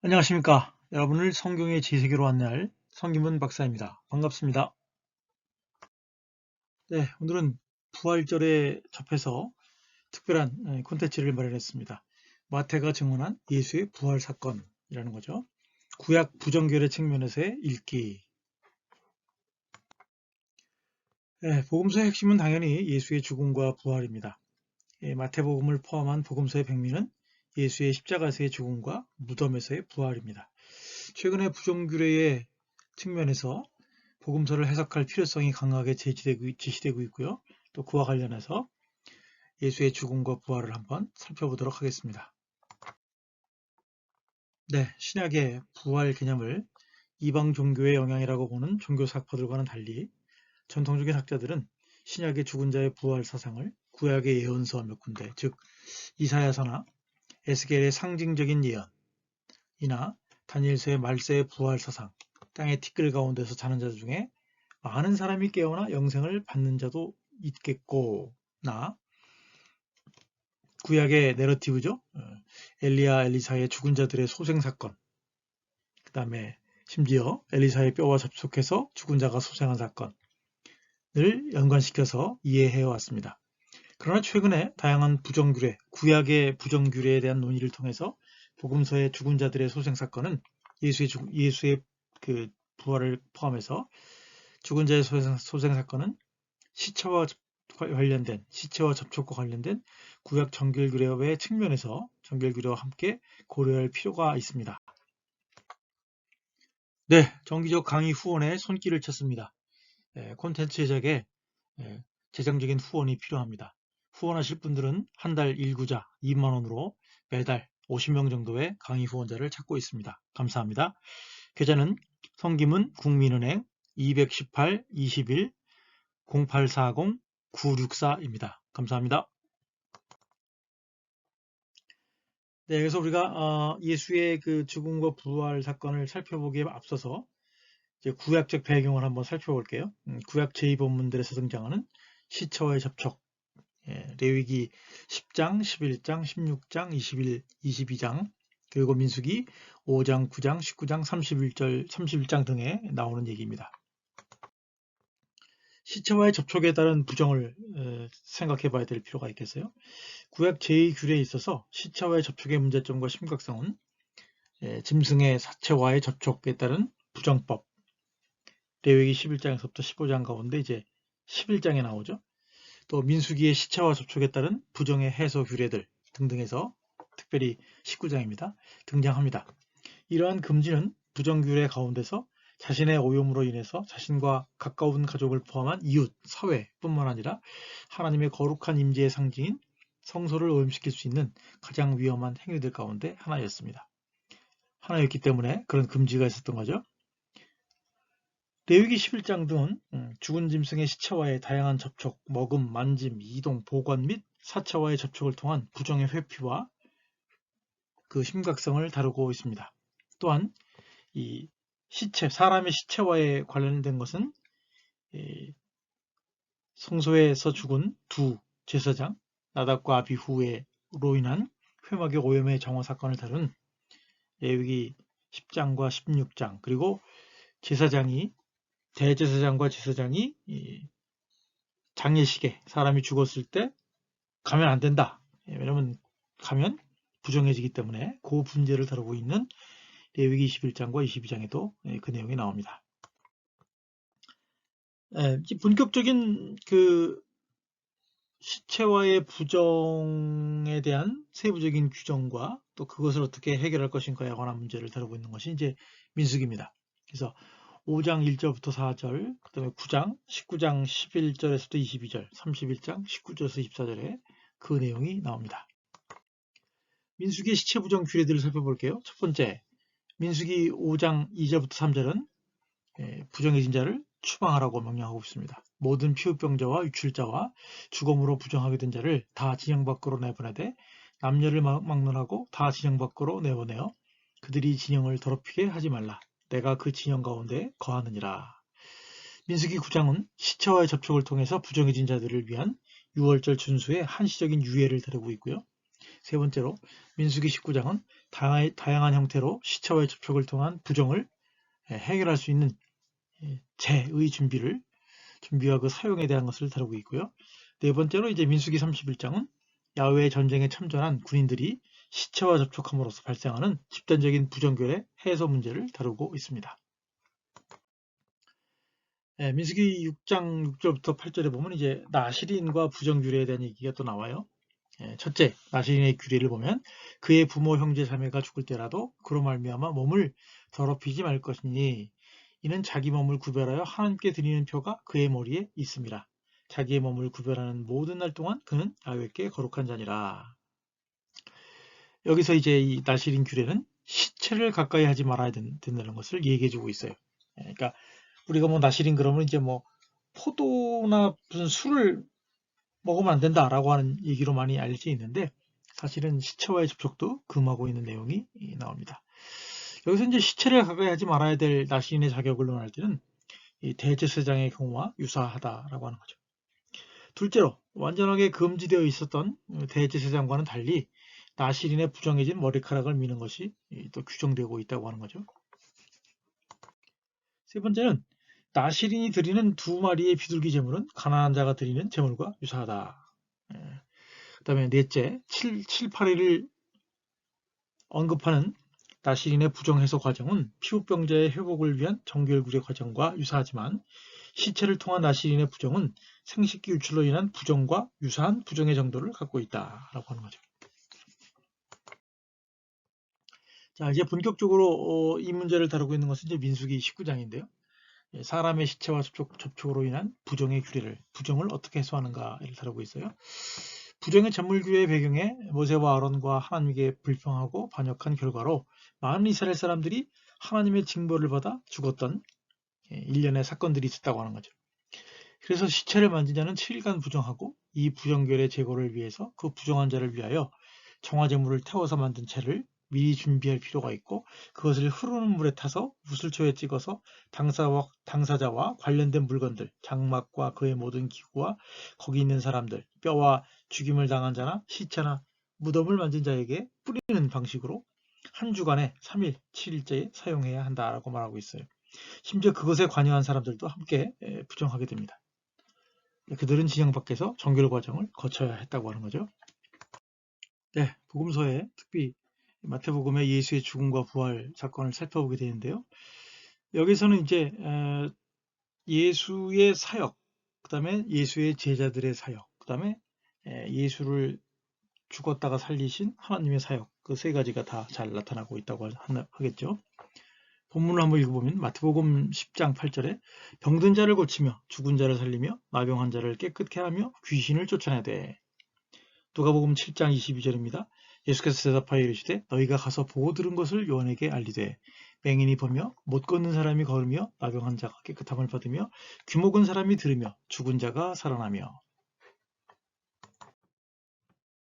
안녕하십니까. 여러분을 성경의 지세계로 안내할 성김은 박사입니다. 반갑습니다. 네, 오늘은 부활절에 접해서 특별한 콘텐츠를 마련했습니다. 마태가 증언한 예수의 부활 사건이라는 거죠. 구약 부정결의 측면에서의 읽기. 네, 복음서의 핵심은 당연히 예수의 죽음과 부활입니다. 마태복음을 포함한 복음서의 백미는 예수의 십자가에서의 죽음과 무덤에서의 부활입니다. 최근에 부정규례의 측면에서 복음서를 해석할 필요성이 강하게 제시되고 있고요. 또 그와 관련해서 예수의 죽음과 부활을 한번 살펴보도록 하겠습니다. 네, 신약의 부활 개념을 이방 종교의 영향이라고 보는 종교사학파들과는 달리 전통적인 학자들은 신약의 죽은 자의 부활 사상을 구약의 예언서 몇 군데, 즉 이사야서나 에스겔의 상징적인 예언이나 다니엘서의 말세의 부활 사상, 땅의 티끌 가운데서 자는 자 중에 많은 사람이 깨어나 영생을 받는 자도 있겠고나 구약의 내러티브죠. 엘리야 엘리사의 죽은 자들의 소생 사건, 그 다음에 심지어 엘리사의 뼈와 접촉해서 죽은 자가 소생한 사건을 연관시켜서 이해해 왔습니다. 그러나 최근에 다양한 부정규례, 구약의 부정규례에 대한 논의를 통해서 복음서의 죽은 자들의 소생 사건은 예수의 그 부활을 포함해서 죽은 자의 소생 사건은 시체와 접촉과 관련된 구약 정결규례의 측면에서 정결규례와 함께 고려할 필요가 있습니다. 네, 정기적 강의 후원에 손길을 쳤습니다. 콘텐츠 제작에 재정적인 후원이 필요합니다. 후원하실 분들은 한 달 일구자 2만원으로 매달 50명 정도의 강의 후원자를 찾고 있습니다. 감사합니다. 계좌는 성김은 국민은행 218-21 0840-964입니다. 감사합니다. 네, 그래서 우리가 예수의 그 죽음과 부활 사건을 살펴보기에 앞서서 이제 구약적 배경을 한번 살펴볼게요. 구약 제2본문들에서 등장하는 시체와의 접촉, 레위기 10장, 11장, 16장, 22장, 그리고 민수기 5장, 9장, 19장, 31장 등에 나오는 얘기입니다. 시체와의 접촉에 따른 부정을 생각해 봐야 될 필요가 있겠어요. 구약 제2규례에 있어서 시체와의 접촉의 문제점과 심각성은 짐승의 사체와의 접촉에 따른 부정법, 레위기 11장에서부터 15장 가운데 이제 11장에 나오죠. 또 민수기의 시체와 접촉에 따른 부정의 해소 규례들 등등에서 특별히 19장입니다. 등장합니다. 이러한 금지는 부정규례 가운데서 자신의 오염으로 인해서 자신과 가까운 가족을 포함한 이웃, 사회뿐만 아니라 하나님의 거룩한 임재의 상징인 성소를 오염시킬 수 있는 가장 위험한 행위들 가운데 하나였기 때문에 그런 금지가 있었던 거죠. 레위기 11장 등은 죽은 짐승의 시체와의 다양한 접촉, 먹음, 만짐, 이동, 보관 및 사체와의 접촉을 통한 부정의 회피와 그 심각성을 다루고 있습니다. 또한 이 사람의 시체와의 관련된 것은 성소에서 죽은 두 제사장, 나답과 아비후로 인한 회막의 오염의 정화 사건을 다룬 레위기 10장과 16장, 그리고 대제사장과 제사장이 장례식에 사람이 죽었을 때 가면 안 된다. 왜냐면 가면 부정해지기 때문에 그 문제를 다루고 있는 레위기 21장과 22장에도 그 내용이 나옵니다. 본격적인 그 시체와의 부정에 대한 세부적인 규정과 또 그것을 어떻게 해결할 것인가에 관한 문제를 다루고 있는 것이 이제 민수기입니다. 그래서 5장 1절부터 4절, 그 다음에 9장, 19장 11절에서부터 22절, 31장 19절에서 24절에 그 내용이 나옵니다. 민수기의 시체 부정 규례들을 살펴볼게요. 첫 번째, 민수기 5장 2절부터 3절은 부정해진 자를 추방하라고 명령하고 있습니다. 모든 피부병자와 유출자와 죽음으로 부정하게 된 자를 다 진영 밖으로 내보내되 남녀를 막론하고 다 진영 밖으로 내보내어 그들이 진영을 더럽히게 하지 말라. 내가 그 진영 가운데 거하느니라. 민수기 9장은 시체와의 접촉을 통해서 부정해진 자들을 위한 유월절 준수의 한시적인 유예를 다루고 있고요. 세 번째로 민수기 19장은 다양한 형태로 시체와의 접촉을 통한 부정을 해결할 수 있는 재의 준비와 그 사용에 대한 것을 다루고 있고요. 네 번째로 이제 민수기 31장은 야훼의 전쟁에 참전한 군인들이 시체와 접촉함으로써 발생하는 집단적인 부정결의 해소 문제를 다루고 있습니다. 민수기 6장 6절부터 8절에 보면 이제 나실인과 부정규례에 대한 얘기가 또 나와요. 첫째, 나실인의 규례를 보면 그의 부모, 형제, 자매가 죽을 때라도 그로 말미암아 몸을 더럽히지 말 것이니 이는 자기 몸을 구별하여 하나님께 드리는 표가 그의 머리에 있습니다. 자기의 몸을 구별하는 모든 날 동안 그는 야훼께 거룩한 자니라. 여기서 이제 이 나실인 규례는 시체를 가까이 하지 말아야 된다는 것을 얘기해주고 있어요. 그러니까 우리가 뭐 나실인 그러면 이제 뭐 포도나 무슨 술을 먹으면 안 된다라고 하는 얘기로 많이 알려져 있는데 사실은 시체와의 접촉도 금하고 있는 내용이 나옵니다. 여기서 이제 시체를 가까이 하지 말아야 될 나실인의 자격을 논할 때는 이 대제사장의 경우와 유사하다라고 하는 거죠. 둘째로 완전하게 금지되어 있었던 대제사장과는 달리 나실인의 부정해진 머리카락을 미는 것이 또 규정되고 있다고 하는 거죠. 세 번째는 나실인이 드리는 2마리의 비둘기 제물은 가난한 자가 드리는 제물과 유사하다. 그 다음에 넷째, 7, 8일을 언급하는 나실인의 부정해소 과정은 피부병자의 회복을 위한 정결구제 과정과 유사하지만 시체를 통한 나실인의 부정은 생식기 유출로 인한 부정과 유사한 부정의 정도를 갖고 있다라고 하는 거죠. 자, 이제 본격적으로 이 문제를 다루고 있는 것은 이제 민수기 19장인데요. 사람의 시체와 접촉으로 인한 부정의 규례를, 부정을 어떻게 해소하는가를 다루고 있어요. 부정의 제물규례의 배경에 모세와 아론과 하나님께 불평하고 반역한 결과로 많은 이스라엘 사람들이 하나님의 징벌을 받아 죽었던 일련의 사건들이 있었다고 하는 거죠. 그래서 시체를 만진 자는 7일간 부정하고 이 부정결의 제거를 위해서 그 부정한 자를 위하여 정화제물을 태워서 만든 채를 미리 준비할 필요가 있고 그것을 흐르는 물에 타서 무술초에 찍어서 당사자와 관련된 물건들, 장막과 그의 모든 기구와 거기 있는 사람들, 뼈와 죽임을 당한 자나 시체나 무덤을 만진 자에게 뿌리는 방식으로 한 주간에 3일, 7일째에 사용해야 한다라고 말하고 있어요. 심지어 그것에 관여한 사람들도 함께 부정하게 됩니다. 그들은 진영 밖에서 정결 과정을 거쳐야 했다고 하는 거죠. 네, 복음서에 특히 마태복음의 예수의 죽음과 부활 사건을 살펴보게 되는데요. 여기서는 이제 예수의 사역, 그 다음에 예수의 제자들의 사역, 그 다음에 예수를 죽었다가 살리신 하나님의 사역, 그 세 가지가 다 잘 나타나고 있다고 하겠죠. 본문을 한번 읽어보면 마태복음 10장 8절에 병든 자를 고치며 죽은 자를 살리며 나병한 자를 깨끗게 하며 귀신을 쫓아내되. 누가복음 7장 22절입니다. 예수께서 대답하여 이르시되 너희가 가서 보고 들은 것을 요한에게 알리되 맹인이 보며 못 걷는 사람이 걸으며 나병한 자가 깨끗함을 받으며 귀 목은 사람이 들으며 죽은 자가 살아나며.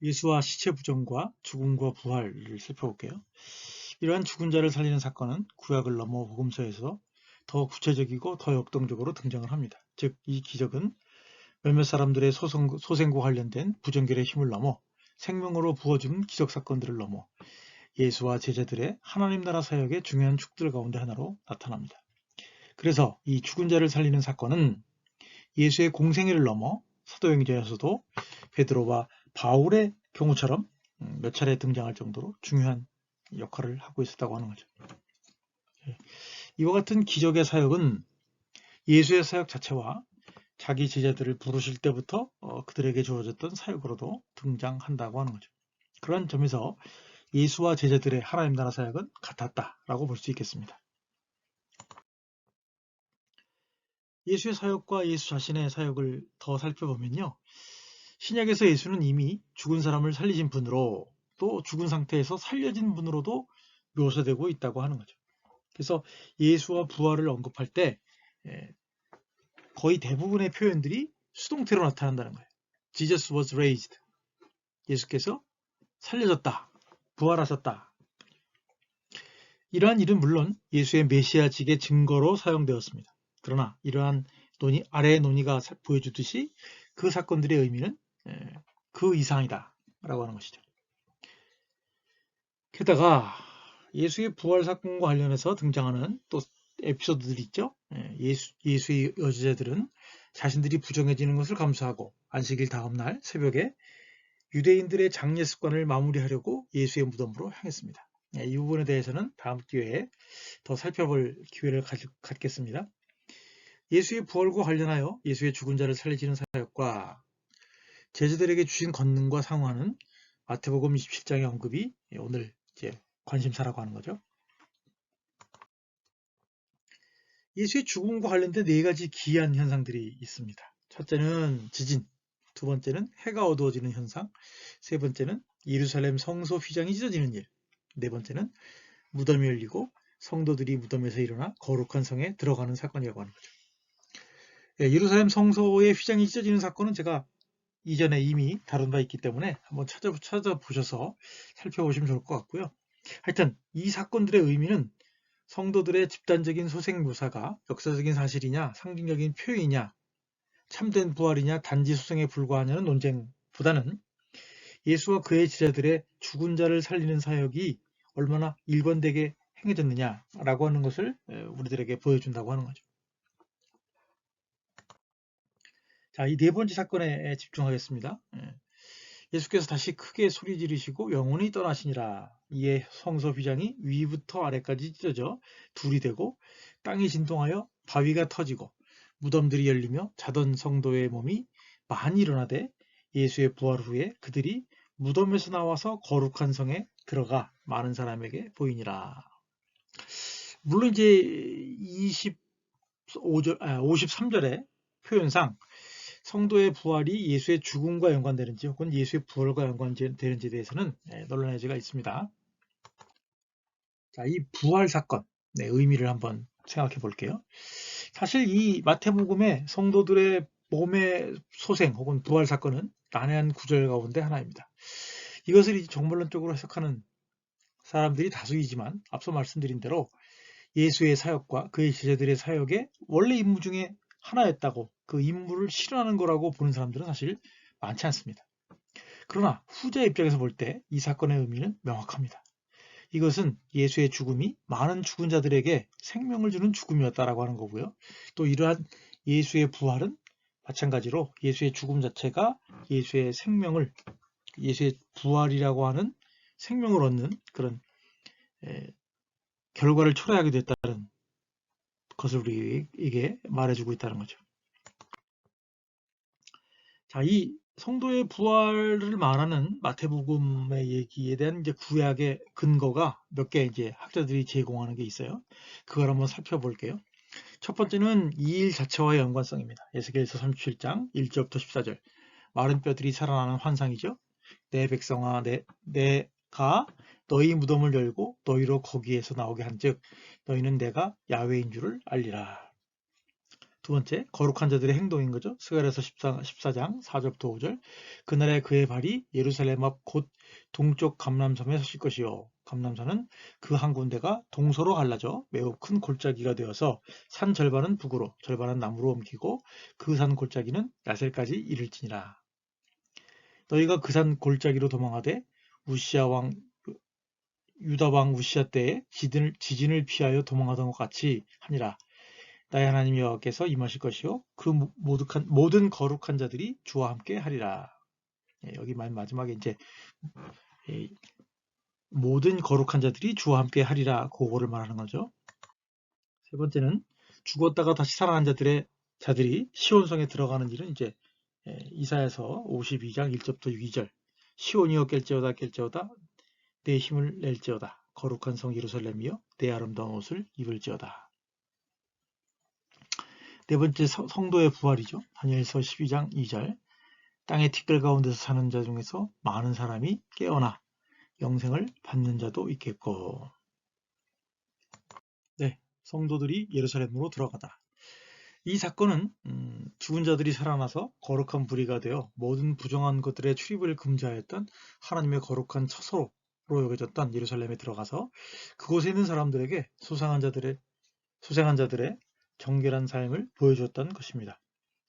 예수와 시체 부정과 죽음과 부활을 살펴볼게요. 이러한 죽은 자를 살리는 사건은 구약을 넘어 복음서에서 더 구체적이고 더 역동적으로 등장을 합니다. 즉, 이 기적은 몇몇 사람들의 소생과 관련된 부정결의 힘을 넘어 생명으로 부어주는 기적 사건들을 넘어 예수와 제자들의 하나님 나라 사역의 중요한 축들 가운데 하나로 나타납니다. 그래서 이 죽은 자를 살리는 사건은 예수의 공생애를 넘어 사도행전에서도 베드로와 바울의 경우처럼 몇 차례 등장할 정도로 중요한 역할을 하고 있었다고 하는 거죠. 이와 같은 기적의 사역은 예수의 사역 자체와 자기 제자들을 부르실 때부터 그들에게 주어졌던 사역으로도 등장한다고 하는 거죠. 그런 점에서 예수와 제자들의 하나님 나라 사역은 같았다라고 볼 수 있겠습니다. 예수의 사역과 예수 자신의 사역을 더 살펴보면요. 신약에서 예수는 이미 죽은 사람을 살리신 분으로 또 죽은 상태에서 살려진 분으로도 묘사되고 있다고 하는 거죠. 그래서 예수와 부활을 언급할 때 거의 대부분의 표현들이 수동태로 나타난다는 거예요. Jesus was raised. 예수께서 살려졌다. 부활하셨다. 이러한 일은 물론 예수의 메시아직의 증거로 사용되었습니다. 그러나 이러한 아래의 논의가 보여주듯이 그 사건들의 의미는 그 이상이다 라고 하는 것이죠. 게다가 예수의 부활 사건과 관련해서 등장하는 또 에피소드들이 있죠. 예수의 여제자들은 자신들이 부정해지는 것을 감수하고 안식일 다음 날 새벽에 유대인들의 장례 습관을 마무리하려고 예수의 무덤으로 향했습니다. 이 부분에 대해서는 다음 기회에 더 살펴볼 기회를 갖겠습니다. 예수의 부활과 관련하여 예수의 죽은 자를 살리시는 사역과 제자들에게 주신 권능과 상호하는 마태복음 27장의 언급이 오늘 이제 관심사라고 하는 거죠. 예수의 죽음과 관련된 네 가지 기이한 현상들이 있습니다. 첫째는 지진, 두 번째는 해가 어두워지는 현상, 세 번째는 예루살렘 성소 휘장이 찢어지는 일, 네 번째는 무덤이 열리고 성도들이 무덤에서 일어나 거룩한 성에 들어가는 사건이라고 하는 거죠. 예루살렘 성소의 휘장이 찢어지는 사건은 제가 이전에 이미 다룬 바 있기 때문에 한번 찾아보셔서 살펴보시면 좋을 것 같고요. 하여튼 이 사건들의 의미는 성도들의 집단적인 소생 묘사가 역사적인 사실이냐 상징적인 표현이냐 참된 부활이냐 단지 소생에 불과하냐는 논쟁보다는 예수와 그의 제자들의 죽은 자를 살리는 사역이 얼마나 일관되게 행해졌느냐라고 하는 것을 우리들에게 보여준다고 하는 거죠. 자, 이 네 번째 사건에 집중하겠습니다. 예수께서 다시 크게 소리 지르시고 영원히 떠나시니라. 이에 성소 휘장이 위부터 아래까지 찢어져 둘이 되고 땅이 진동하여 바위가 터지고 무덤들이 열리며 자던 성도의 몸이 많이 일어나되 예수의 부활 후에 그들이 무덤에서 나와서 거룩한 성에 들어가 많은 사람에게 보이니라. 물론 이제 53절의 표현상 성도의 부활이 예수의 죽음과 연관되는지 혹은 예수의 부활과 연관되는지에 대해서는 논란의 여지가 있습니다. 자, 이 부활 사건 의미를 한번 생각해 볼게요. 사실 이 마태복음의 성도들의 몸의 소생 혹은 부활 사건은 난해한 구절 가운데 하나입니다. 이것을 이제 정말론적으로 해석하는 사람들이 다수이지만 앞서 말씀드린 대로 예수의 사역과 그의 제자들의 사역의 원래 임무 중에 하나였다고 그 임무를 실현하는 거라고 보는 사람들은 사실 많지 않습니다. 그러나 후자 입장에서 볼 때 이 사건의 의미는 명확합니다. 이것은 예수의 죽음이 많은 죽은 자들에게 생명을 주는 죽음이었다라고 하는 거고요. 또 이러한 예수의 부활은 마찬가지로 예수의 죽음 자체가 예수의 부활이라고 하는 생명을 얻는 그런 결과를 초래하게 됐다는 것을 우리에게 말해주고 있다는 거죠. 자, 이 성도의 부활을 말하는 마태복음의 얘기에 대한 이제 구약의 근거가 몇 개 이제 학자들이 제공하는 게 있어요. 그걸 한번 살펴볼게요. 첫 번째는 이 일 자체와의 연관성입니다. 에스겔서 37장 1절부터 14절. 마른 뼈들이 살아나는 환상이죠. 내 백성아, 내가 너희 무덤을 열고 너희로 거기에서 나오게 한즉 너희는 내가 야훼인 줄을 알리라. 두 번째, 거룩한 자들의 행동인 거죠. 스가랴서 14장 4절부터 5절. 그날에 그의 발이 예루살렘 앞 곧 동쪽 감람섬에 서실 것이요. 감람산은 그 한 군데가 동서로 갈라져 매우 큰 골짜기가 되어서 산 절반은 북으로 절반은 남으로 옮기고 그 산 골짜기는 야셀까지 이를지니라. 너희가 그 산 골짜기로 도망하되 우시아 왕 유다 왕 우시아 때에 지진을 피하여 도망하던 것 같이 하니라. 나의 하나님 여호와께서 임하실 것이요 그 모든 거룩한 자들이 주와 함께 하리라. 여기 마지막에 이제 모든 거룩한 자들이 주와 함께 하리라 그거를 말하는 거죠. 세 번째는 죽었다가 다시 살아난 자들이 시온성에 들어가는 일은 이제 이사야서 52장 1절부터 2절. 시온이여 깰지어다 내 힘을 낼지어다 거룩한 성 예루살렘이여 내 아름다운 옷을 입을지어다. 네 번째 성도의 부활이죠. 다니엘서 12장 2절. 땅의 티끌 가운데서 사는 자 중에서 많은 사람이 깨어나 영생을 받는 자도 있겠고. 네, 성도들이 예루살렘으로 들어가다. 이 사건은 죽은 자들이 살아나서 거룩한 부리가 되어 모든 부정한 것들의 출입을 금지하였던 하나님의 거룩한 처소로 여겨졌던 예루살렘에 들어가서 그곳에 있는 사람들에게 소생한 자들의 정결한 삶을 보여주었던 것입니다.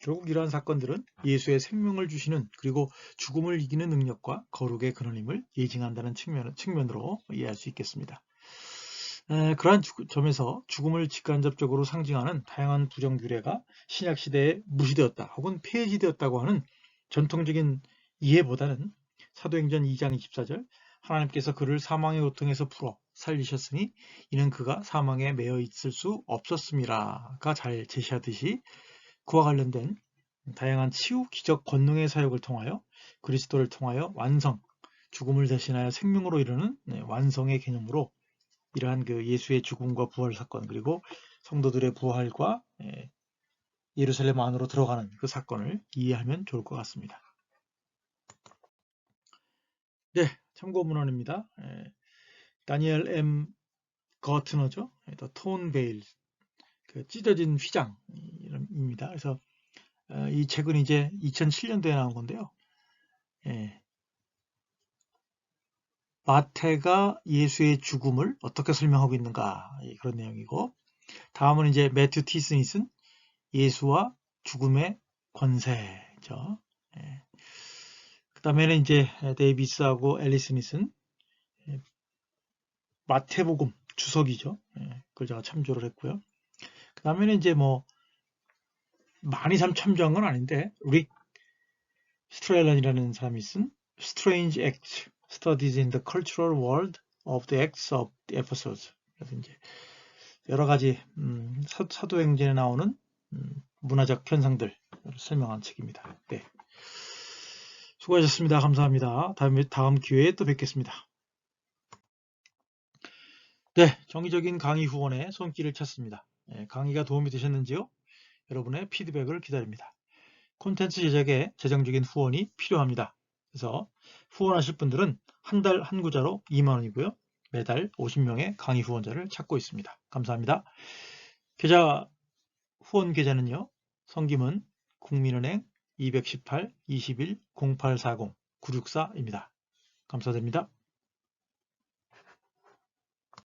결국 이러한 사건들은 예수의 생명을 주시는 그리고 죽음을 이기는 능력과 거룩의 근원임을 예증한다는 측면으로 이해할 수 있겠습니다. 그러한 점에서 죽음을 직간접적으로 상징하는 다양한 부정 규례가 신약시대에 무시되었다 혹은 폐지되었다고 하는 전통적인 이해보다는 사도행전 2장 24절 하나님께서 그를 사망의 고통에서 풀어 살리셨으니 이는 그가 사망에 매여 있을 수 없었음이라가 잘 제시하듯이 그와 관련된 다양한 치유, 기적, 권능의 사역을 통하여 그리스도를 통하여 완성, 죽음을 대신하여 생명으로 이르는 완성의 개념으로 이러한 그 예수의 죽음과 부활 사건 그리고 성도들의 부활과 예루살렘 안으로 들어가는 그 사건을 이해하면 좋을 것 같습니다. 네, 참고 문헌입니다. 다니엘 M. 거트너죠. The Torn Veil, 그 찢어진 휘장입니다. 그래서 이 책은 이제 2007년도에 나온 건데요. 마태가 예수의 죽음을 어떻게 설명하고 있는가 그런 내용이고, 다음은 이제 매튜 티 스미슨 예수와 죽음의 권세죠. 그 다음에는 이제 데이비스하고 앨리스 니슨 마태복음 주석이죠. 그걸 제가 참조를 했고요. 그 다음에는 이제 뭐 많이 참조한 건 아닌데 릭 스트레일런이라는 사람이 쓴 Strange Acts Studies in the Cultural World of the Acts of the Apostles. 그래서 이제 여러 가지 사도행전에 나오는 문화적 현상들 설명한 책입니다. 네. 수고하셨습니다. 감사합니다. 다음 기회에 또 뵙겠습니다. 네, 정기적인 강의 후원에 손길을 쳤습니다. 강의가 도움이 되셨는지요? 여러분의 피드백을 기다립니다. 콘텐츠 제작에 재정적인 후원이 필요합니다. 그래서 후원하실 분들은 한 달 한 구자로 2만원이고요. 매달 50명의 강의 후원자를 찾고 있습니다. 감사합니다. 후원 계좌는요. 성김은 국민은행 218-21-0840-964입니다. 감사드립니다.